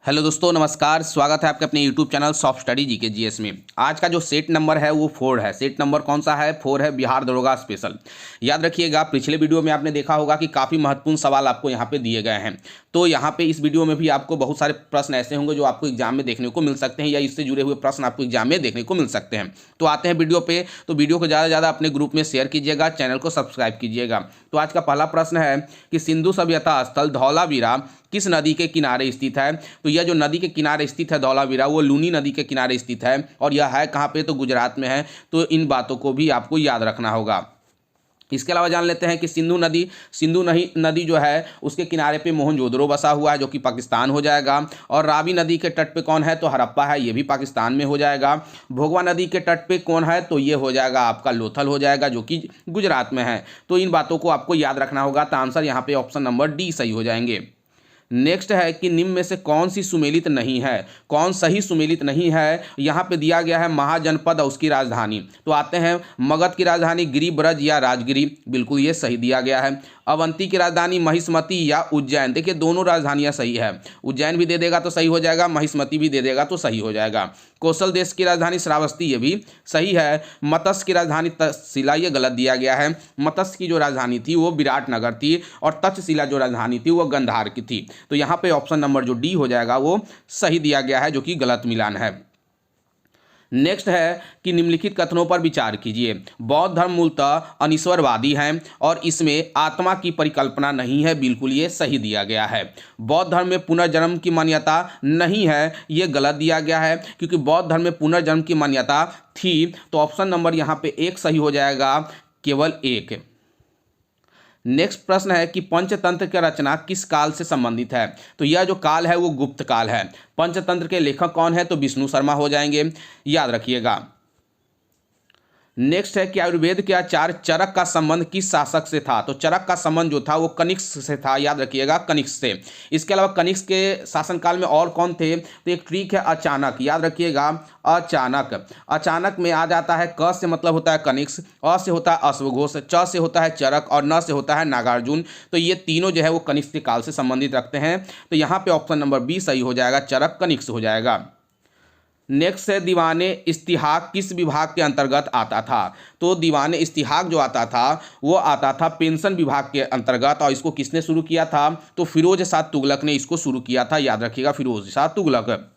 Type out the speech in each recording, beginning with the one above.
Hello दोस्तों, नमस्कार। स्वागत है आपके अपने YouTube channel soft study GK GS में। आज का जो सेट नंबर है वो 4 है। सेट नंबर कौन सा है? 4 है, बिहार दरोगा स्पेशल। याद रखिएगा, पिछले वीडियो में आपने देखा होगा कि काफ़ी महत्वपूर्ण सवाल आपको यहाँ पे दिए गए हैं। तो यहाँ पे इस वीडियो में भी आपको बहुत सारे प्रश्न ऐसे होंगे जो आपको एग्जाम में देखने को मिल सकते हैं, या इससे जुड़े हुए प्रश्न आपको एग्जाम में देखने को मिल सकते हैं। तो आते हैं वीडियो पे। तो वीडियो को ज़्यादा से ज़्यादा अपने ग्रुप में शेयर कीजिएगा, चैनल को सब्सक्राइब कीजिएगा। तो आज का पहला प्रश्न है कि सिंधु सभ्यता स्थल धौलावीरा किस नदी के किनारे स्थित है? तो यह जो नदी के किनारे स्थित है धौलावीरा, वो लूनी नदी के किनारे स्थित है। और यह है कहाँ पे? तो गुजरात में है। तो इन बातों को भी आपको याद रखना होगा। इसके अलावा जान लेते हैं कि सिंधु नदी जो है उसके किनारे पे मोहनजोदड़ो बसा हुआ है, जो कि पाकिस्तान हो जाएगा। और रावी नदी के तट पे कौन है? तो हड़प्पा है, ये भी पाकिस्तान में हो जाएगा। भोगवा नदी के तट पे कौन है? तो ये हो जाएगा आपका लोथल हो जाएगा, जो कि गुजरात में है। तो इन बातों को आपको याद रखना होगा। तो आंसर यहाँ पे ऑप्शन नंबर डी सही हो जाएंगे। नेक्स्ट है कि निम्न में से कौन सी सुमेलित नहीं है? कौन सही सुमेलित नहीं है? यहाँ पे दिया गया है महाजनपद और उसकी राजधानी। तो आते हैं, मगध की राजधानी गिरिब्रज या राजगिरी, बिल्कुल ये सही दिया गया है। अवंती की राजधानी महिष्मती या उज्जैन, देखिए दोनों राजधानियां सही है। उज्जैन भी दे देगा तो सही हो जाएगा, महिष्मती भी दे देगा तो सही हो जाएगा। कौशल देश की राजधानी श्रावस्ती, ये भी सही है। मत्स्य की राजधानी तक्षशिला, ये गलत दिया गया है। मत्स्य की जो राजधानी थी वो विराटनगर थी, और तक्षशिला जो राजधानी थी वो गंधार की थी। तो यहाँ पे ऑप्शन नंबर जो डी हो जाएगा वो सही दिया गया है, जो कि गलत मिलान है। नेक्स्ट है कि निम्नलिखित कथनों पर विचार कीजिए। बौद्ध धर्म मूलतः अनिश्वरवादी है और इसमें आत्मा की परिकल्पना नहीं है, बिल्कुल ये सही दिया गया है। बौद्ध धर्म में पुनर्जन्म की मान्यता नहीं है, ये गलत दिया गया है, क्योंकि बौद्ध धर्म में पुनर्जन्म की मान्यता थी। तो ऑप्शन नंबर यहाँ पे एक सही हो जाएगा, केवल एक। नेक्स्ट प्रश्न है कि पंचतंत्र की रचना किस काल से संबंधित है? तो यह जो काल है वो गुप्त काल है। पंचतंत्र के लेखक कौन है? तो विष्णु शर्मा हो जाएंगे, याद रखिएगा। नेक्स्ट है कि आयुर्वेद के आचार्य चरक का संबंध किस शासक से था? तो चरक का संबंध जो था वो कनिष्क से था, याद रखिएगा, कनिष्क से। इसके अलावा कनिष्क के शासनकाल में और कौन थे? तो एक ट्रिक है अचानक, याद रखिएगा, अचानक। अचानक में आ जाता है क से मतलब होता है कनिष्क, अ से होता है अश्वघोष, च से होता है चरक, और न से होता है नागार्जुन। तो ये तीनों जो है वो कनिष्क के काल से संबंधित रखते हैं। तो यहाँ पे ऑप्शन नंबर बी सही हो जाएगा, चरक कनिष्क हो जाएगा। नेक्स्ट है दीवाने इस्तिहाक किस विभाग के अंतर्गत आता था? तो दीवाने इस्तिहाक जो आता था वो आता था पेंशन विभाग के अंतर्गत। और इसको किसने शुरू किया था? तो फिरोज शाह तुगलक ने इसको शुरू किया था, याद रखिएगा, फिरोज शाह तुगलक।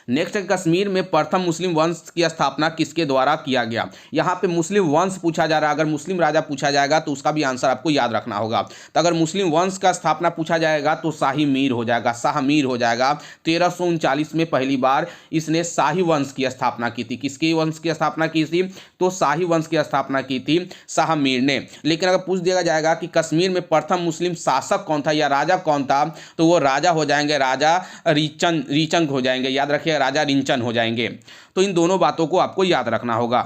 नेक्स्ट है कश्मीर में प्रथम मुस्लिम वंश की स्थापना किसके द्वारा किया गया? यहाँ पे मुस्लिम वंश पूछा जा रहा है। अगर मुस्लिम राजा पूछा जाएगा तो उसका भी आंसर आपको याद रखना होगा। तो अगर मुस्लिम वंश का स्थापना पूछा जाएगा तो शाही मीर हो जाएगा, शाह मीर हो जाएगा। 1339 में पहली बार इसने शाही वंश की स्थापना की थी। किसके वंश की स्थापना की थी? तो शाही वंश की स्थापना की थी शाह मीर ने। लेकिन अगर पूछ दिया जाएगा कि कश्मीर में प्रथम मुस्लिम शासक कौन था या राजा कौन था, तो वो राजा हो जाएंगे, राजा रीचंग हो जाएंगे, याद रखिए, राजा रिंचन हो जाएंगे। तो इन दोनों बातों को आपको याद रखना होगा।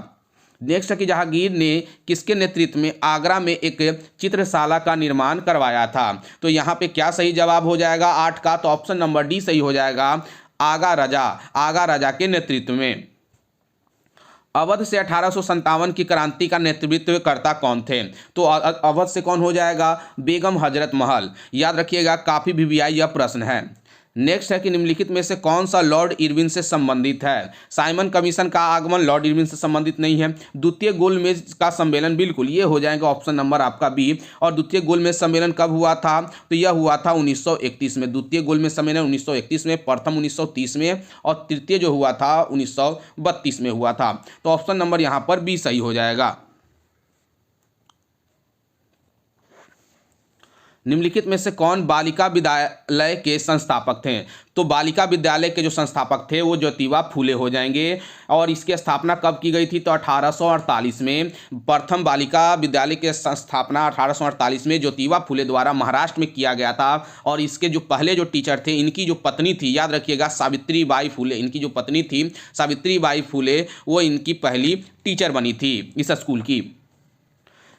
नेक्स्ट है कि जहांगीर ने किसके नेतृत्व में आगरा में एक चित्रशाला का निर्माण करवाया था? तो यहाँ पे क्या सही जवाब हो जाएगा 8 का? तो ऑप्शन नंबर डी सही हो जाएगा, आगा राजा के नेतृत्व में। अवध से 1857 की क्रांति का नेतृत्व करता कौन थे? तो अवध से कौन हो जाएगा? बेगम हजरत महल, याद रखिएगा, काफी वीवीआई यह प्रश्न है। नेक्स्ट है कि निम्नलिखित में से कौन सा लॉर्ड इरविन से संबंधित है? साइमन कमीशन का आगमन लॉर्ड इरविन से संबंधित नहीं है। द्वितीय गोलमेज का सम्मेलन, बिल्कुल ये हो जाएगा ऑप्शन नंबर आपका बी। और द्वितीय गोलमेज सम्मेलन कब हुआ था? तो यह हुआ था 1931 में। द्वितीय गोलमेज सम्मेलन 1931 में, प्रथम 1930 में, और तृतीय जो हुआ था 1932 में हुआ था। तो ऑप्शन नंबर यहाँ पर बी सही हो जाएगा। निम्नलिखित में से कौन बालिका विद्यालय के संस्थापक थे? तो बालिका विद्यालय के जो संस्थापक थे वो ज्योतिबा फूले हो जाएंगे। और इसकी स्थापना कब की गई थी? तो 1848 में। प्रथम बालिका विद्यालय की संस्थापना 1848 में ज्योतिबा फूले द्वारा महाराष्ट्र में किया गया था। और इसके जो पहले जो टीचर थे, इनकी जो पत्नी थी, याद रखिएगा, सावित्री बाई फूले, इनकी जो पत्नी थी सावित्री बाई फूले, वो इनकी पहली टीचर बनी थी इस स्कूल की।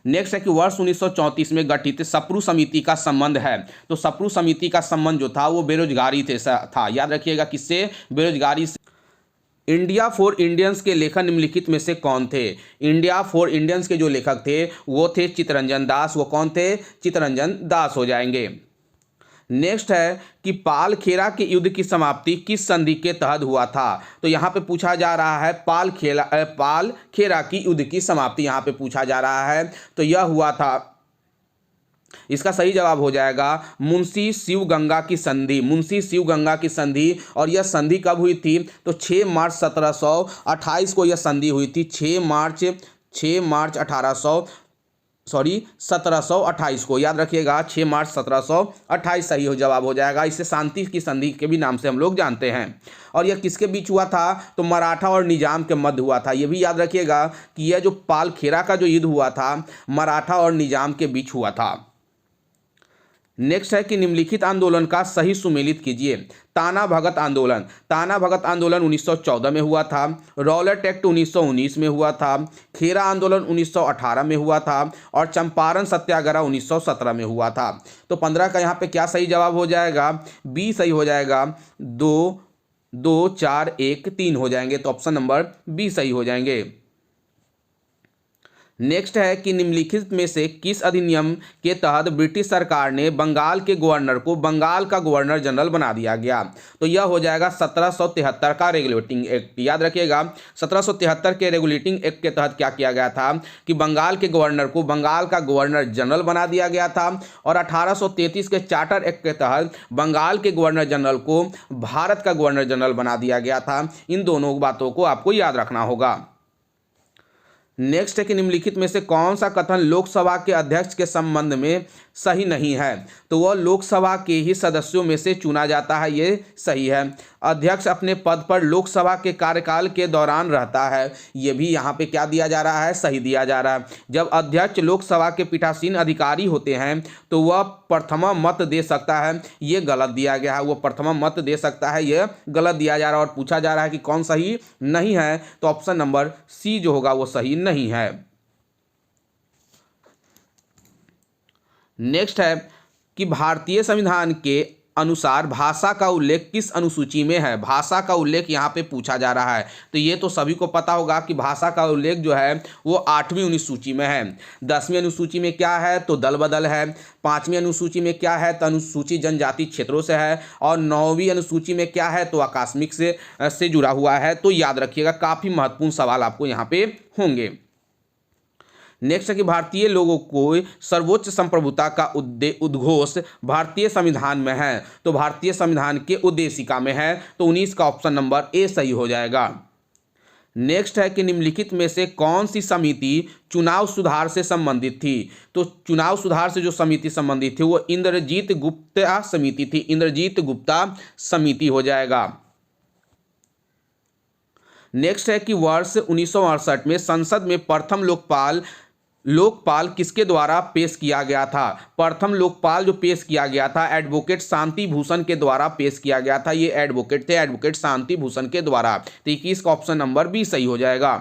नेक्स्ट है कि वर्ष 1934 में गठित सप्रू समिति का संबंध है। तो सप्रू समिति का संबंध जो था वो बेरोजगारी था, याद रखिएगा, किससे? बेरोजगारी से। इंडिया फॉर इंडियंस के लेखक निम्नलिखित में से कौन थे? इंडिया फॉर इंडियंस के जो लेखक थे वो थे चित्तरंजन दास। वो कौन थे? चित्तरंजन दास हो जाएंगे। नेक्स्ट है कि पाल खेरा के युद्ध की समाप्ति किस संधि के तहत हुआ था। तो यहाँ पे पूछा जा रहा है पाल खेरा की युद्ध की समाप्ति यहाँ पे पूछा जा रहा है। तो यह हुआ था, इसका सही जवाब हो जाएगा मुंशी शिवगंगा की संधि, मुंशी शिवगंगा की संधि। और यह संधि कब हुई थी? तो 6 मार्च 1728 को यह संधि हुई थी। 6 मार्च 1728 को, याद रखिएगा 6 मार्च 1728 सही हो जवाब हो जाएगा। इसे शांति की संधि के भी नाम से हम लोग जानते हैं। और यह किसके बीच हुआ था? तो मराठा और निजाम के मध्य हुआ था। यह भी याद रखिएगा कि यह जो पाल खेरा का जो युद्ध हुआ था मराठा और निजाम के बीच हुआ था। नेक्स्ट है कि निम्नलिखित आंदोलन का सही सुमेलित कीजिए। ताना भगत आंदोलन, ताना भगत आंदोलन 1914 में हुआ था। रॉलेट एक्ट 1919 में हुआ था। खेरा आंदोलन 1918 में हुआ था। और चंपारण सत्याग्रह 1917 में हुआ था। तो 15 का यहाँ पे क्या सही जवाब हो जाएगा? बी सही हो जाएगा। 2, 2, 4, 1, 3 हो जाएंगे। तो ऑप्शन नंबर बी सही हो जाएंगे। नेक्स्ट है कि निम्नलिखित में से किस अधिनियम के तहत ब्रिटिश सरकार ने बंगाल के गवर्नर को बंगाल का गवर्नर जनरल बना दिया गया? तो यह हो जाएगा 1773 का रेगुलेटिंग एक्ट। याद रखिएगा 1773 के रेगुलेटिंग एक्ट के तहत क्या किया गया था कि बंगाल के गवर्नर को बंगाल का गवर्नर जनरल बना दिया गया था। और 1833 के चार्टर एक्ट के तहत बंगाल के गवर्नर जनरल को भारत का गवर्नर जनरल बना दिया गया था। इन दोनों बातों को आपको याद रखना होगा। नेक्स्ट है कि निम्नलिखित में से कौन सा कथन लोकसभा के अध्यक्ष के संबंध में सही नहीं है? तो वह लोकसभा के ही सदस्यों में से चुना जाता है, ये सही है। अध्यक्ष अपने पद पर लोकसभा के कार्यकाल के दौरान रहता है, ये भी यहाँ पे क्या दिया जा रहा है? सही दिया जा रहा है। जब अध्यक्ष लोकसभा के पीठासीन अधिकारी होते हैं तो वह प्रथमा मत दे सकता है, ये गलत दिया गया है। वो प्रथमा मत दे सकता है, ये गलत दिया जा रहा है। और पूछा जा रहा है कि कौन सही नहीं है? तो ऑप्शन नंबर सी जो होगा वो सही नहीं है। नेक्स्ट है कि भारतीय संविधान के अनुसार भाषा का उल्लेख किस अनुसूची में है? भाषा का उल्लेख यहाँ पे पूछा जा रहा है। तो ये तो सभी को पता होगा कि भाषा का उल्लेख जो है वो 8वीं अनुसूची में है। 10वीं अनुसूची में क्या है? तो दल बदल है। 5वीं अनुसूची में क्या है? तो अनुसूची जनजाति क्षेत्रों से है। और 9वीं अनुसूची में क्या है? तो आकस्मिक से जुड़ा हुआ है। तो याद रखिएगा, काफ़ी महत्वपूर्ण सवाल आपको यहाँ पे होंगे। नेक्स्ट है कि भारतीय लोगों को सर्वोच्च संप्रभुता का उद्घोष भारतीय संविधान में है। तो भारतीय संविधान के उद्देशिका में है। तो 19 का ऑप्शन नंबर ए सही हो जाएगा। नेक्स्ट है कि निम्नलिखित में से कौन सी समिति चुनाव सुधार से संबंधित थी? तो चुनाव सुधार से जो समिति संबंधित थी वो इंद्रजीत गुप्ता समिति थी। इंद्रजीत गुप्ता समिति हो जाएगा। नेक्स्ट है कि वर्ष 1968 में संसद में प्रथम लोकपाल किसके द्वारा पेश किया गया था? प्रथम लोकपाल जो पेश किया गया था एडवोकेट शांति भूषण के द्वारा पेश किया गया था। ये एडवोकेट थे, एडवोकेट शांति भूषण के द्वारा। तो 21 का ऑप्शन नंबर बी सही हो जाएगा।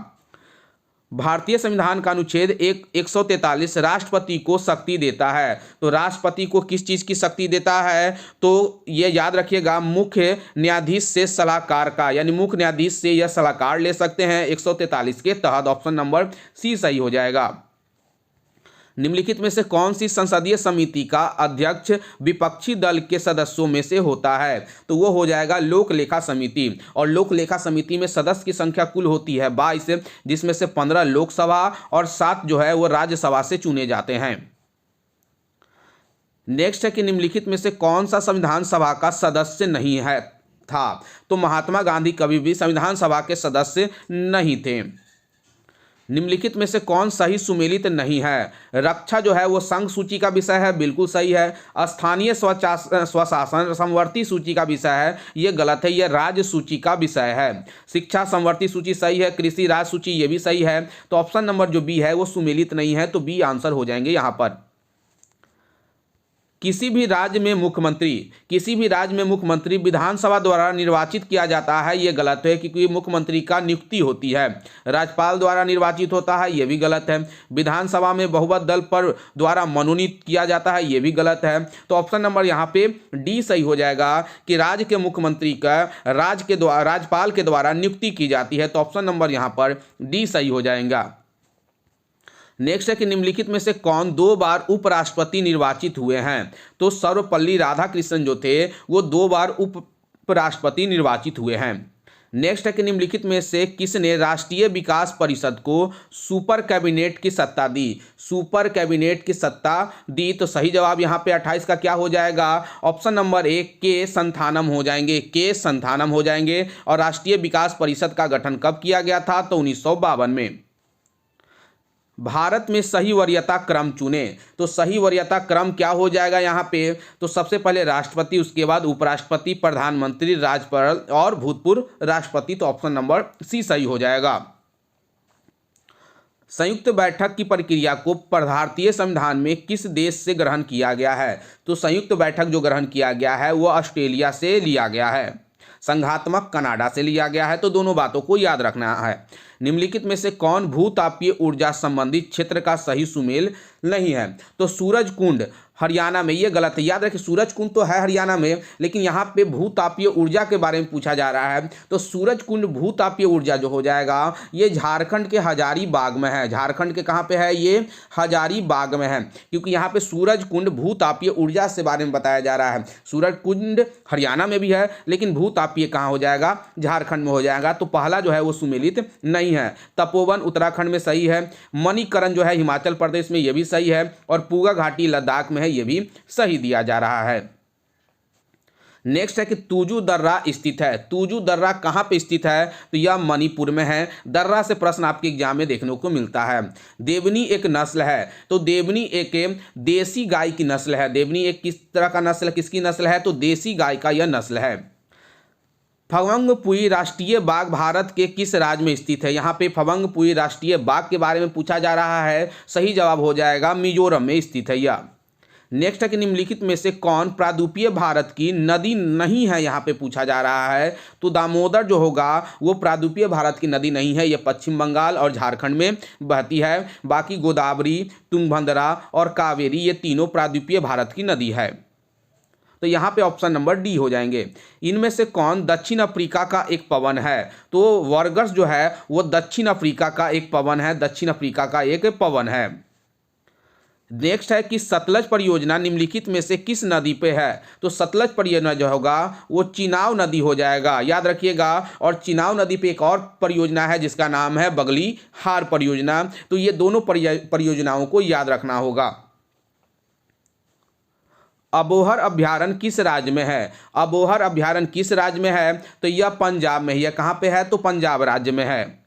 भारतीय संविधान का अनुच्छेद 143 राष्ट्रपति को शक्ति देता है। तो राष्ट्रपति को किस चीज़ की शक्ति देता है? तो ये याद रखिएगा, मुख्य न्यायाधीश से सलाहकार का, यानी मुख्य न्यायाधीश से यह सलाहकार ले सकते हैं 143 के तहत। ऑप्शन नंबर सी सही हो जाएगा। निम्नलिखित में से कौन सी संसदीय समिति का अध्यक्ष विपक्षी दल के सदस्यों में से होता है? तो वो हो जाएगा लोक लेखा समिति। और लोक लेखा समिति में सदस्य की संख्या कुल होती है 22, जिसमें से 15 लोकसभा और 7 जो है वो राज्यसभा से चुने जाते हैं। नेक्स्ट है कि निम्नलिखित में से कौन सा संविधान सभा का सदस्य नहीं है था? तो महात्मा गांधी कभी भी संविधान सभा के सदस्य नहीं थे। निम्नलिखित में से कौन सही सुमेलित नहीं है? रक्षा जो है वो संघ सूची का विषय है, बिल्कुल सही है। स्थानीय स्वशासन समवर्ती सूची का विषय है, ये गलत है, ये राज्य सूची का विषय है। शिक्षा समवर्ती सूची सही है। कृषि राज्य सूची ये भी सही है। तो ऑप्शन नंबर जो बी है वो सुमेलित नहीं है, तो बी आंसर हो जाएंगे यहाँ पर। किसी भी राज्य में मुख्यमंत्री विधानसभा द्वारा निर्वाचित किया जाता है, ये गलत है, क्योंकि मुख्यमंत्री का नियुक्ति होती है। राज्यपाल द्वारा निर्वाचित होता है, ये भी गलत है। विधानसभा में बहुमत दल पर द्वारा मनोनीत किया जाता है, ये भी गलत है। तो ऑप्शन नंबर यहाँ पे डी सही हो जाएगा कि राज्य के मुख्यमंत्री का राज्यपाल के द्वारा नियुक्ति की जाती है। तो ऑप्शन नंबर यहाँ पर डी सही हो जाएगा। नेक्स्ट है कि निम्नलिखित में से कौन 2 बार उपराष्ट्रपति निर्वाचित हुए हैं? तो सर्वपल्ली राधाकृष्णन जो थे वो 2 बार उपराष्ट्रपति निर्वाचित हुए हैं। नेक्स्ट है कि निम्नलिखित में से किसने राष्ट्रीय विकास परिषद को सुपर कैबिनेट की सत्ता दी? सुपर कैबिनेट की सत्ता दी। तो सही जवाब यहाँ पे 28 का क्या हो जाएगा? ऑप्शन नंबर 1 के संथानम हो जाएंगे, के संथानम हो जाएंगे। और राष्ट्रीय विकास परिषद का गठन कब किया गया था? तो 1952 में। भारत में सही वरीयता क्रम चुने। तो सही वरीयता क्रम क्या हो जाएगा यहाँ पे? तो सबसे पहले राष्ट्रपति, उसके बाद उपराष्ट्रपति, प्रधानमंत्री, राज्यपाल और भूतपूर्व राष्ट्रपति। तो ऑप्शन नंबर सी सही हो जाएगा। संयुक्त बैठक की प्रक्रिया को भारतीय संविधान में किस देश से ग्रहण किया गया है? तो संयुक्त बैठक जो ग्रहण किया गया है वो ऑस्ट्रेलिया से लिया गया है, संघात्मक कनाडा से लिया गया है। तो दोनों बातों को याद रखना है। निम्नलिखित में से कौन भूतापीय ऊर्जा संबंधित क्षेत्र का सही सुमेल नहीं है? तो सूरज कुंड हरियाणा में, ये गलत है। याद रखिए सूरज कुंड तो है हरियाणा में, लेकिन यहाँ पे भूतापीय ऊर्जा के बारे में पूछा जा रहा है। तो सूरज कुंड भूतापीय ऊर्जा जो हो जाएगा ये झारखंड के हजारीबाग में है। झारखंड के कहाँ पे है? ये हजारीबाग में है, क्योंकि यहाँ पे सूरज कुंड भूतापीय ऊर्जा से बारे में बताया जा रहा है। सूरज कुंड हरियाणा में भी है, लेकिन भूतापीय कहाँ हो जाएगा? झारखंड में हो जाएगा। तो पहला जो है वो सुमेलित नहीं है। तपोवन उत्तराखंड में सही है। मणिकरण जो है हिमाचल प्रदेश में, ये भी सही है। और पूगा घाटी लद्दाख में है, ये भी सही दिया जा रहा है। नेक्स्ट है कि तुजू दर्रा स्थित है। तुजू दर्रा कहाँ पे स्थित है? तो यह मणिपुर में है। दर्रा से प्रश्न आपके एग्जाम में देखने को मिलता है। देवनी एक नस्ल है। तो देवनी एक देसी गाय की नस्ल है। देवनी एक किस तरह का नस्ल, किसकी नस्ल है? तो देसी गाय का यह नस्ल है। फवंगपुई राष्ट्रीय बाग भारत के किस राज्य में स्थित है? यहाँ पे फवंगपुई राष्ट्रीय बाग के बारे में पूछा जा रहा है। सही जवाब हो जाएगा मिजोरम में स्थित है यह। नेक्स्ट है कि निम्नलिखित में से कौन प्रायद्वीपीय भारत की नदी नहीं है? यहाँ पे पूछा जा रहा है। तो दामोदर जो होगा वो प्रायद्वीपीय भारत की नदी नहीं है। ये पश्चिम बंगाल और झारखंड में बहती है। बाकी गोदावरी, तुंगभद्रा और कावेरी ये तीनों प्रायद्वीपीय भारत की नदी है। तो यहाँ पे ऑप्शन नंबर डी हो जाएंगे। इनमें से कौन दक्षिण अफ्रीका का एक पवन है? तो वर्गस जो है वो दक्षिण अफ्रीका का एक पवन है। दक्षिण अफ्रीका का एक पवन है। नेक्स्ट है कि सतलज परियोजना निम्नलिखित में से किस नदी पे है? तो सतलज परियोजना जो होगा वो चिनाव नदी हो जाएगा, याद रखिएगा। और चिनाव नदी पे एक और परियोजना है जिसका नाम है बगली हार परियोजना। तो ये दोनों परियोजनाओं को याद रखना होगा। अबोहर अभ्यारण्य किस राज्य में है? अबोहर अभ्यारण्य किस राज्य में है? तो यह पंजाब में है। यह कहाँ पे है? तो पंजाब राज्य में है।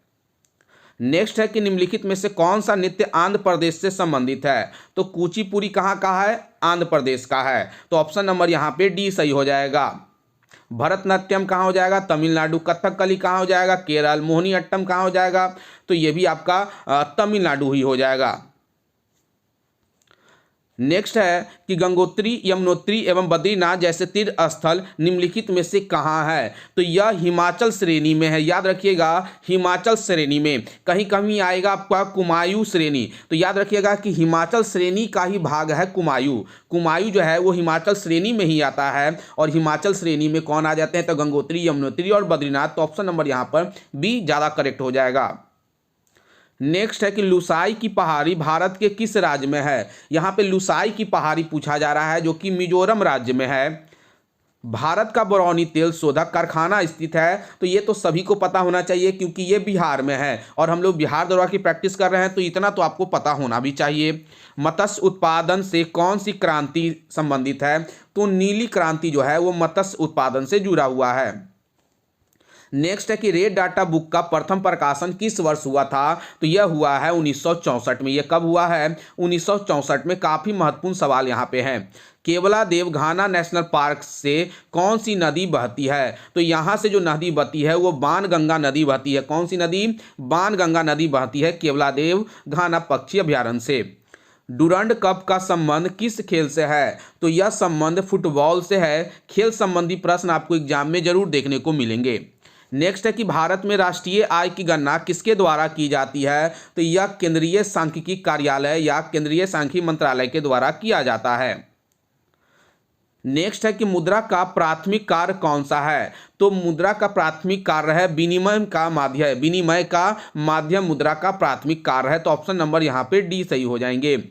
नेक्स्ट है कि निम्नलिखित में से कौन सा नृत्य आंध्र प्रदेश से संबंधित है? तो कुचिपुड़ी कहाँ का है? आंध्र प्रदेश का है। तो ऑप्शन नंबर यहाँ पे डी सही हो जाएगा। भरतनाट्यम कहाँ हो जाएगा? तमिलनाडु। कथकली कहाँ हो जाएगा? केरल। मोहिनीअट्टम कहाँ हो जाएगा? तो ये भी आपका तमिलनाडु ही हो जाएगा। नेक्स्ट है कि गंगोत्री, यमुनोत्री एवं बद्रीनाथ जैसे तीर्थ स्थल निम्नलिखित में से कहाँ है? तो यह हिमाचल श्रेणी में है। याद रखिएगा हिमाचल श्रेणी में। कहीं कहीं आएगा आपका कुमायूं श्रेणी। तो याद रखिएगा कि हिमाचल श्रेणी का ही भाग है कुमायूं। कुमायूं जो है वो हिमाचल श्रेणी में ही आता है। और हिमाचल श्रेणी में कौन आ जाते हैं? तो गंगोत्री, यमुनोत्री और बद्रीनाथ। तो ऑप्शन नंबर यहाँ पर बी ज़्यादा करेक्ट हो जाएगा। नेक्स्ट है कि लुसाई की पहाड़ी भारत के किस राज्य में है? यहाँ पे लुसाई की पहाड़ी पूछा जा रहा है जो कि मिजोरम राज्य में है। भारत का बरौनी तेल शोधक कारखाना स्थित है। तो ये तो सभी को पता होना चाहिए क्योंकि ये बिहार में है और हम लोग बिहार दौरा की प्रैक्टिस कर रहे हैं, तो इतना तो आपको पता होना भी चाहिए। मत्स्य उत्पादन से कौन सी क्रांति संबंधित है? तो नीली क्रांति जो है वो मत्स्य उत्पादन से जुड़ा हुआ है। नेक्स्ट है कि रेड डाटा बुक का प्रथम प्रकाशन किस वर्ष हुआ था? तो यह हुआ है 1964 में। यह कब हुआ है? 1964 में। काफ़ी महत्वपूर्ण सवाल यहाँ पे है। केवलादेव घाना नेशनल पार्क से कौन सी नदी बहती है? तो यहाँ से जो नदी बहती है वो बाणगंगा नदी बहती है। कौन सी नदी? बाणगंगा नदी बहती है केवलादेव घाना पक्षी अभ्यारण्य से। डुरंड कप का संबंध किस खेल से है? तो यह संबंध फुटबॉल से है। खेल संबंधी प्रश्न आपको एग्जाम में जरूर देखने को मिलेंगे। नेक्स्ट है कि भारत में राष्ट्रीय आय की गणना किसके द्वारा की जाती है? तो यह केंद्रीय सांख्यिकी कार्यालय या केंद्रीय सांख्यिकी मंत्रालय के द्वारा किया जाता है। नेक्स्ट है कि मुद्रा का प्राथमिक कार्य कौन सा है। तो मुद्रा का प्राथमिक कार्य है विनिमय का माध्यम मुद्रा का प्राथमिक कार्य है। तो ऑप्शन नंबर यहाँ पे डी सही हो जाएंगे।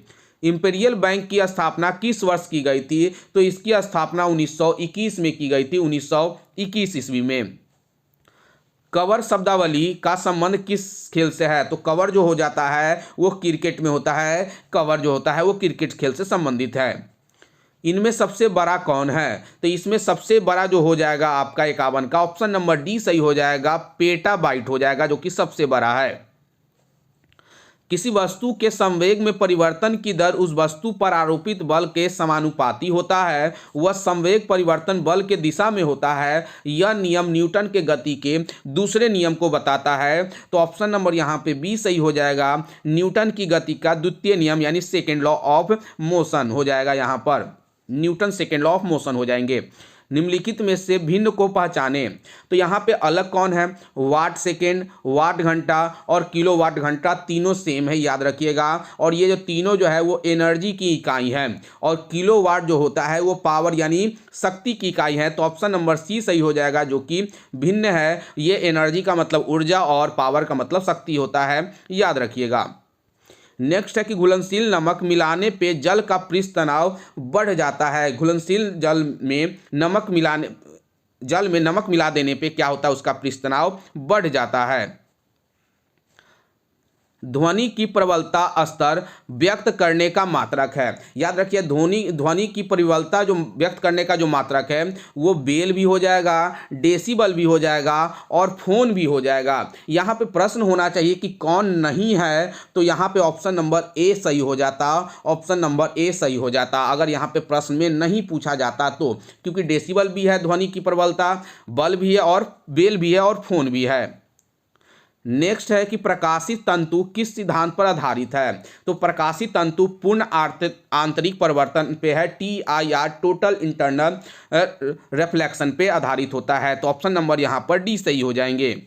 इंपीरियल बैंक की स्थापना किस वर्ष की गई थी। तो इसकी स्थापना 1921 में की गई थी, 1921 ईस्वी में। कवर शब्दावली का संबंध किस खेल से है। तो कवर जो हो जाता है वो क्रिकेट में होता है, कवर जो होता है वो क्रिकेट खेल से संबंधित है। इनमें सबसे बड़ा कौन है। तो इसमें सबसे बड़ा जो हो जाएगा आपका 51 का ऑप्शन नंबर डी सही हो जाएगा, पेटाबाइट हो जाएगा जो कि सबसे बड़ा है। किसी वस्तु के संवेग में परिवर्तन की दर उस वस्तु पर आरोपित बल के समानुपाती होता है। वह संवेग परिवर्तन बल के दिशा में होता है। यह नियम न्यूटन के गति के दूसरे नियम को बताता है। तो ऑप्शन नंबर यहाँ पे बी सही हो जाएगा, न्यूटन की गति का द्वितीय नियम यानी सेकेंड लॉ ऑफ मोशन हो जाएगा। यहाँ पर Newton second law of motion हो जाएंगे। निम्नलिखित में से भिन्न को पहचाने। तो यहाँ पे अलग कौन है, वाट सेकेंड, वाट घंटा और किलोवाट घंटा तीनों सेम है, याद रखिएगा। और ये जो तीनों जो है वो एनर्जी की इकाई है और किलोवाट जो होता है वो पावर यानी शक्ति की इकाई है। तो ऑप्शन नंबर सी सही हो जाएगा जो कि भिन्न है। ये एनर्जी का मतलब ऊर्जा और पावर का मतलब शक्ति होता है, याद रखिएगा। नेक्स्ट है कि घुलनशील नमक मिलाने पे जल का पृष्ठ तनाव बढ़ जाता है। घुलनशील जल में नमक मिला देने पे क्या होता है, उसका पृष्ठ तनाव बढ़ जाता है। ध्वनि की प्रबलता स्तर व्यक्त करने का मात्रक है। याद रखिए ध्वनि की प्रबलता जो व्यक्त करने का जो मात्रक है वो बेल भी हो जाएगा, डेसिबल भी हो जाएगा और फोन भी हो जाएगा। यहाँ पे प्रश्न होना चाहिए कि कौन नहीं है। तो यहाँ पे ऑप्शन नंबर ए सही हो जाता, ऑप्शन नंबर ए सही हो जाता अगर यहाँ पे प्रश्न में नहीं पूछा जाता तो, क्योंकि डेसिबल भी है ध्वनि की प्रबलता, बल भी है और बेल भी है और फोन भी है। नेक्स्ट है कि प्रकाशित तंतु किस सिद्धांत पर आधारित है। तो प्रकाशित तंतु पूर्ण आंतरिक परिवर्तन पे है, TIR टोटल इंटरनल रिफ्लेक्शन पे आधारित होता है। तो ऑप्शन नंबर यहाँ पर डी सही हो जाएंगे।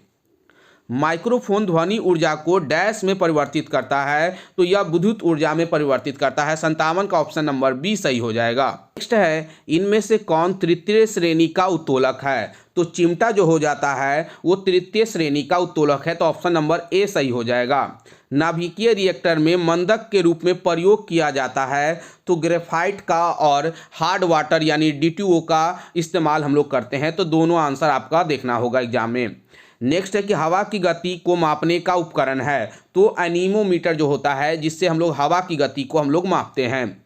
माइक्रोफोन ध्वनि ऊर्जा को डैश में परिवर्तित करता है। तो यह विद्युत ऊर्जा में परिवर्तित करता है। 57 का ऑप्शन नंबर बी सही हो जाएगा। नेक्स्ट है इनमें से कौन तृतीय श्रेणी का उत्तोलक है। तो चिमटा जो हो जाता है वो तृतीय श्रेणी का उत्तोलक है। तो ऑप्शन नंबर ए सही हो जाएगा। नाभिकीय रिएक्टर में मंदक के रूप में प्रयोग किया जाता है। तो ग्रेफाइट का और हार्ड वाटर यानी D2O का इस्तेमाल हम लोग करते हैं। तो दोनों आंसर आपका देखना होगा एग्जाम में। नेक्स्ट है कि हवा की गति को मापने का उपकरण है। तो एनीमोमीटर जो होता है जिससे हम लोग हवा की गति को हम लोग मापते हैं।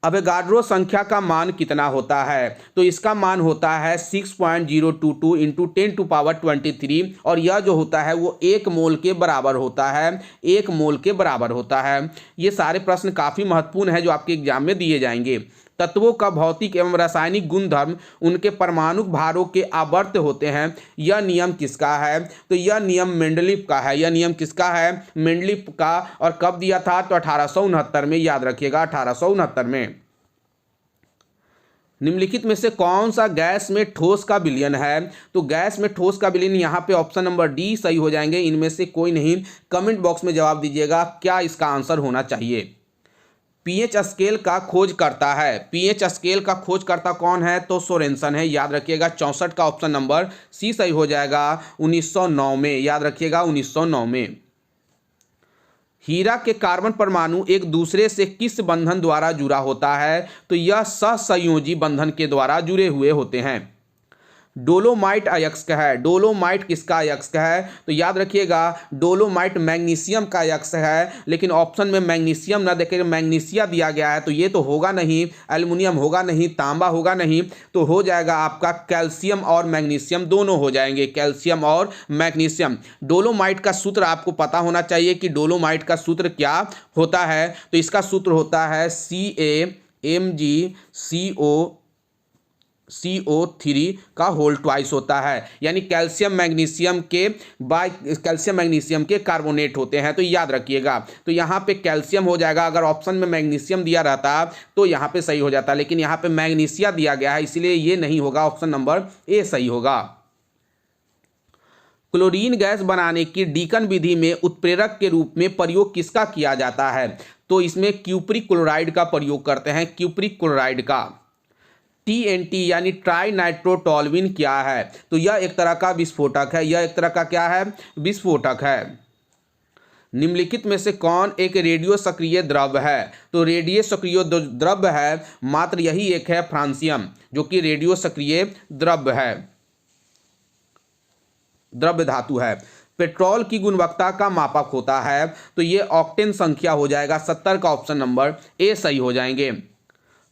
अवोगाड्रो संख्या का मान कितना होता है। तो इसका मान होता है 6.022 इंटू 10⁻23 और यह जो होता है वो 1 मोल के बराबर होता है, 1 मोल के बराबर होता है। ये सारे प्रश्न काफ़ी महत्वपूर्ण है जो आपके एग्जाम में दिए जाएंगे। तत्वों का भौतिक एवं रासायनिक गुणधर्म उनके परमाणु भारों के आवर्त होते हैं। यह नियम किसका है। तो यह नियम मेंडलीफ का है। यह नियम किसका है, मेंडलीफ का। और कब दिया था, तो 1869 में, याद रखिएगा 1869 में। निम्नलिखित में से कौन सा गैस में ठोस का विलयन है। तो गैस में ठोस का विलयन यहाँ पे ऑप्शन नंबर डी सही हो जाएंगे। इनमें से कोई नहीं, कमेंट बॉक्स में जवाब दीजिएगा क्या इसका आंसर होना चाहिए। पीएच स्केल का खोज करता है। पीएच स्केल का खोजकर्ता कौन है। तो सोरेनसन है, याद रखिएगा। 64 का ऑप्शन नंबर सी सही हो जाएगा। 1909 में, याद रखिएगा 1909 में। हीरा के कार्बन परमाणु एक दूसरे से किस बंधन द्वारा जुड़ा होता है। तो यह सहसंयोजी बंधन के द्वारा जुड़े हुए होते हैं। डोलोमाइट अयस्क है। डोलोमाइट किसका अयस्क है। तो याद रखिएगा डोलोमाइट मैग्नीशियम का अयस्क है। लेकिन ऑप्शन में मैग्नीशियम ना देखे मैग्नीशिया दिया गया है तो ये तो होगा नहीं, एल्युमिनियम होगा नहीं, तांबा होगा नहीं, तो हो जाएगा आपका कैल्शियम और मैग्नीशियम, दोनों हो जाएंगे, कैल्शियम और मैग्नीशियम। डोलोमाइट का सूत्र आपको पता होना चाहिए कि डोलोमाइट का सूत्र क्या होता है। तो इसका सूत्र होता है CaMgCO3 का होल ट्वाइस होता है, यानी कैल्शियम मैग्नीशियम के कार्बोनेट होते हैं। तो याद रखिएगा। तो यहाँ पे कैल्शियम हो जाएगा। अगर ऑप्शन में मैग्नीशियम दिया रहता तो यहाँ पे सही हो जाता, लेकिन यहाँ पे मैग्नीशिया दिया गया है इसलिए ये नहीं होगा, ऑप्शन नंबर ए सही होगा। क्लोरीन गैस बनाने की डीकन विधि में उत्प्रेरक के रूप में प्रयोग किसका किया जाता है। तो इसमें क्यूप्रिक क्लोराइड का प्रयोग करते हैं, क्यूप्रिक क्लोराइड का। TNT यानी ट्राई नाइट्रोटोलुइन क्या है? तो यह एक तरह का विस्फोटक है। यह एक तरह का क्या है? विस्फोटक है। निम्नलिखित में से कौन एक रेडियो सक्रिय द्रव है? तो रेडियो सक्रिय द्रव है मात्र यही एक है, फ्रांसियम, जो कि रेडियो सक्रिय द्रव है, द्रव्य धातु है। पेट्रोल की गुणवत्ता का मापक होता है, तो ये ऑक्टेन संख्या हो जाएगा 70 का ऑप्शन नंबर ए सही हो जाएंगे।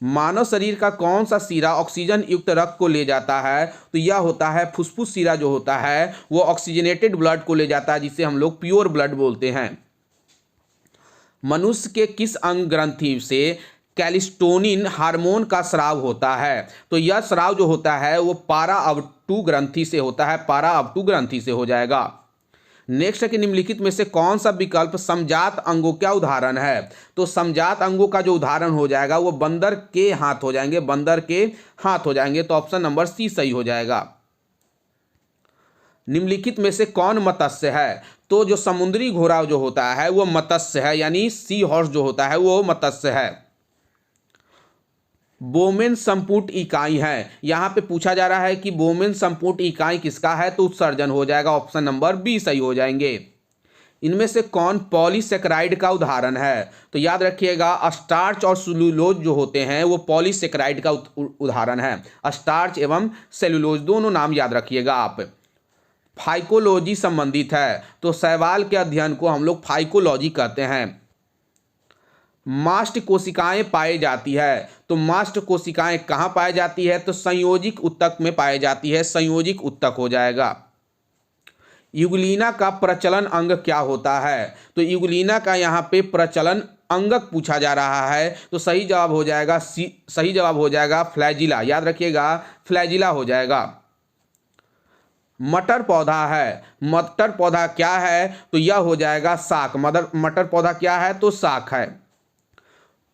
मानव शरीर का कौन सा सीरा ऑक्सीजन युक्त रक्त को ले जाता है? तो यह होता है फुफ्फुस सीरा, जो होता है वो ऑक्सीजनेटेड ब्लड को ले जाता है, जिसे हम लोग प्योर ब्लड बोलते हैं। मनुष्य के किस अंग ग्रंथि से कैल्सिटोनिन हार्मोन का स्राव होता है? तो यह स्राव जो होता है वो पारा-अब-2 ग्रंथि से होता है, पारा-अब-2 ग्रंथि से हो जाएगा। नेक्स्ट है कि निम्नलिखित में से कौन सा विकल्प समजात अंगों का उदाहरण है? तो समजात अंगों का जो उदाहरण हो जाएगा वो बंदर के हाथ हो जाएंगे, बंदर के हाथ हो जाएंगे, तो ऑप्शन नंबर सी सही हो जाएगा। निम्नलिखित में से कौन मत्स्य है? तो जो समुद्री घोड़ा जो होता है वो मत्स्य है, यानी सी हॉर्स जो होता है वो मत्स्य है। बोमेन संपुट इकाई है, यहाँ पे पूछा जा रहा है कि बोमेन संपुट इकाई किसका है? तो उत्सर्जन हो जाएगा, ऑप्शन नंबर बी सही हो जाएंगे। इनमें से कौन पॉलीसेकेराइड का उदाहरण है? तो याद रखिएगा स्टार्च और सेलुलोज जो होते हैं वो पॉलीसेकेराइड का उदाहरण है। स्टार्च एवं सेलुलोज दोनों नाम याद रखिएगा आप। फाइकोलॉजी संबंधित है, तो शैवाल के अध्ययन को हम लोग फाइकोलॉजी कहते हैं। मास्ट कोशिकाएं पाई जाती है, तो मास्ट कोशिकाएं कहाँ पाई जाती है? तो संयोजिक उत्तक में पाई जाती है, संयोजिक उत्तक हो जाएगा। युगलिना का प्रचलन अंग क्या होता है? तो युगलिना का यहाँ पे प्रचलन अंगक पूछा जा रहा है, तो सही जवाब हो जाएगा सही जवाब हो जाएगा फ्लैजिला, याद रखिएगा फ्लैजिला हो जाएगा। मटर पौधा है, मटर पौधा क्या है? तो यह हो जाएगा शाक। मटर पौधा क्या है? तो शाक है।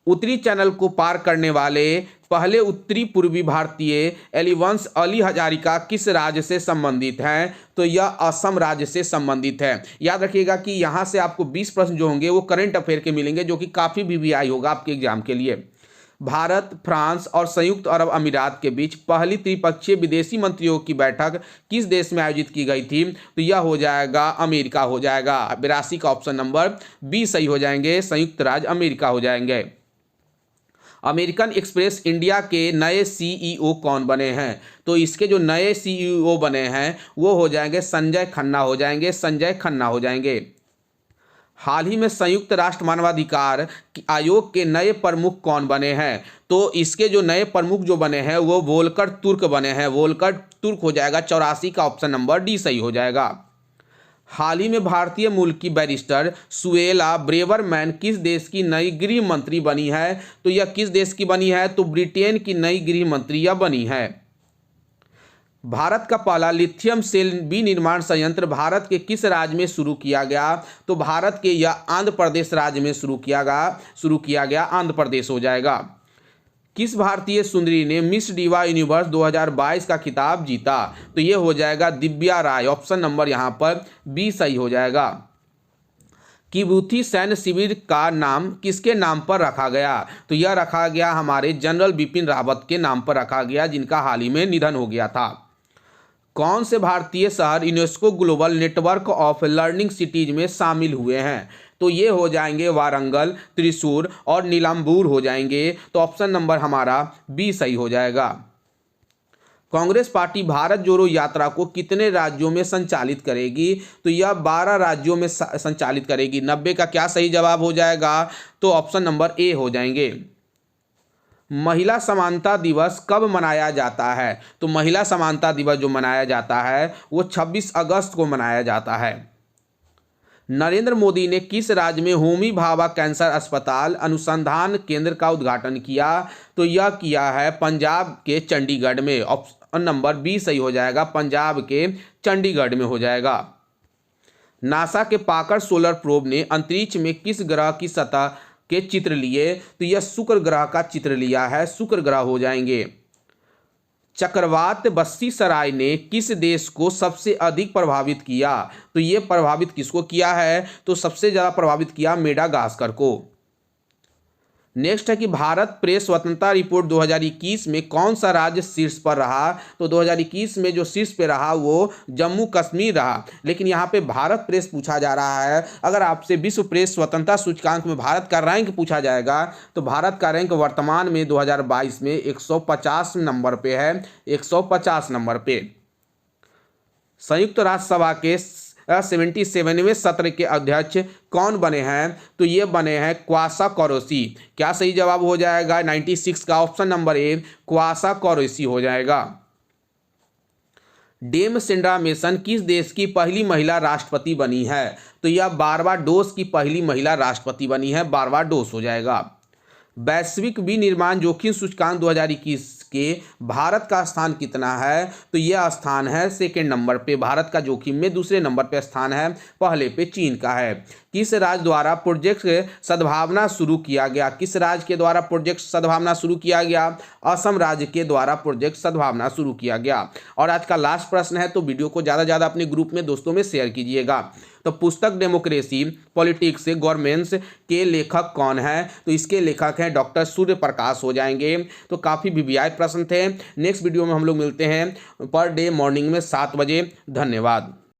उत्तरी चैनल को पार करने वाले पहले उत्तरी पूर्वी भारतीय एलिवंश अली हजारिका किस राज्य से संबंधित हैं? तो यह असम राज्य से संबंधित है। याद रखिएगा कि यहाँ से आपको 20 प्रश्न जो होंगे वो करंट अफेयर के मिलेंगे, जो कि काफ़ी VVI होगा आपके एग्जाम के लिए। भारत, फ्रांस और संयुक्त अरब अमीरात के बीच पहली त्रिपक्षीय विदेशी मंत्रियों की बैठक किस देश में आयोजित की गई थी? तो यह हो जाएगा अमेरिका हो जाएगा। 82 का ऑप्शन नंबर बी सही हो जाएंगे, संयुक्त राज्य अमेरिका हो जाएंगे। अमेरिकन एक्सप्रेस इंडिया के नए CEO कौन बने हैं? तो इसके जो नए CEO बने हैं वो हो जाएंगे संजय खन्ना हो जाएंगे, संजय खन्ना हो जाएंगे। हाल ही में संयुक्त राष्ट्र मानवाधिकार आयोग के नए प्रमुख कौन बने हैं? तो इसके जो नए प्रमुख जो बने हैं वो वोल्कर तुर्क बने हैं, वोल्कर तुर्क हो जाएगा। 84 का ऑप्शन नंबर डी सही हो जाएगा। हाल ही में भारतीय मूल की बैरिस्टर सुएला ब्रेवरमैन किस देश की नई गृह मंत्री बनी है? तो यह किस देश की बनी है? तो ब्रिटेन की नई गृह मंत्री यह बनी है। भारत का पहला लिथियम सेल विनिर्माण संयंत्र भारत के किस राज्य में शुरू किया गया? तो भारत के यह आंध्र प्रदेश राज्य में शुरू किया गया, आंध्र प्रदेश हो जाएगा। किस भारतीय सुंदरी ने मिस डिवा यूनिवर्स 2022 का खिताब जीता? तो ये हो जाएगा दिव्या राय, ऑप्शन नंबर यहाँ पर बी सही हो जाएगा। किबूथी सैन्य शिविर का नाम किसके नाम पर रखा गया? तो यह रखा गया हमारे जनरल बिपिन रावत के नाम पर रखा गया, जिनका हाल ही में निधन हो गया था। कौन से भारतीय शहर UNESCO global network of learning cities में शामिल हुए हैं? तो ये हो जाएंगे वारंगल, त्रिशूर और नीलांबूर हो जाएंगे, तो ऑप्शन नंबर हमारा बी सही हो जाएगा। कांग्रेस पार्टी भारत जोड़ो यात्रा को कितने राज्यों में संचालित करेगी? तो यह 12 राज्यों में संचालित करेगी। 90 का क्या सही जवाब हो जाएगा? तो ऑप्शन नंबर ए हो जाएंगे। महिला समानता दिवस कब मनाया जाता है? तो महिला समानता दिवस जो मनाया जाता है वो 26 अगस्त को मनाया जाता है। नरेंद्र मोदी ने किस राज्य में होमी भाभा कैंसर अस्पताल अनुसंधान केंद्र का उद्घाटन किया? तो यह किया है पंजाब के चंडीगढ़ में, ऑप्शन नंबर बी सही हो जाएगा, पंजाब के चंडीगढ़ में हो जाएगा। नासा के पाकड़ सोलर प्रोब ने अंतरिक्ष में किस ग्रह की सतह के चित्र लिए? तो यह शुक्र ग्रह का चित्र लिया है, शुक्र ग्रह हो जाएंगे। चक्रवात बस्सीसराय ने किस देश को सबसे अधिक प्रभावित किया? तो ये प्रभावित किसको किया है? तो सबसे ज़्यादा प्रभावित किया मेडागास्कर को। नेक्स्ट है कि भारत प्रेस स्वतंत्रता रिपोर्ट 2021 में कौन सा राज्य शीर्ष पर रहा। तो 2021 में जो शीर्ष पे रहा वो जम्मू कश्मीर रहा। लेकिन यहाँ पे भारत प्रेस पूछा जा रहा है। अगर आपसे विश्व प्रेस स्वतंत्रता सूचकांक में भारत का रैंक पूछा जाएगा तो भारत का रैंक वर्तमान में 2022 में 150 नंबर पे है, 150 नंबर पे। संयुक्त राष्ट्र सभा के 77वें सत्र के अध्यक्ष कौन बने हैं। तो ये बने हैं क्वासा क्वारोसी। क्या सही जवाब हो जाएगा 96 का ऑप्शन नंबर ए क्वासा क्वारोसी हो जाएगा। डेम सेंड्रा मेसन किस देश की पहली महिला राष्ट्रपति बनी है। तो यह बारबाडोस की पहली महिला राष्ट्रपति बनी है, बारबाडोस हो जाएगा। वैश्विक विनिर्माण जोखिम सूचकांक 2021 के भारत का स्थान कितना है। तो यह स्थान है सेकेंड नंबर पे। भारत का जोखिम में दूसरे नंबर पे स्थान है, पहले पे चीन का है। किस राज्य द्वारा प्रोजेक्ट सद्भावना शुरू किया गया। किस राज्य के द्वारा प्रोजेक्ट सद्भावना शुरू किया गया। असम राज्य के द्वारा प्रोजेक्ट सद्भावना शुरू किया गया। और आज का लास्ट प्रश्न है, तो वीडियो को ज़्यादा से ज़्यादा अपने ग्रुप में दोस्तों में शेयर कीजिएगा। तो पुस्तक डेमोक्रेसी पॉलिटिक्स गवर्नेंस के लेखक कौन है। तो इसके लेखक हैं डॉक्टर सूर्य प्रकाश हो जाएंगे। तो काफ़ी वीवीआई प्रश्न थे। नेक्स्ट वीडियो में हम लोग मिलते हैं पर डे मॉर्निंग में 7 बजे। धन्यवाद।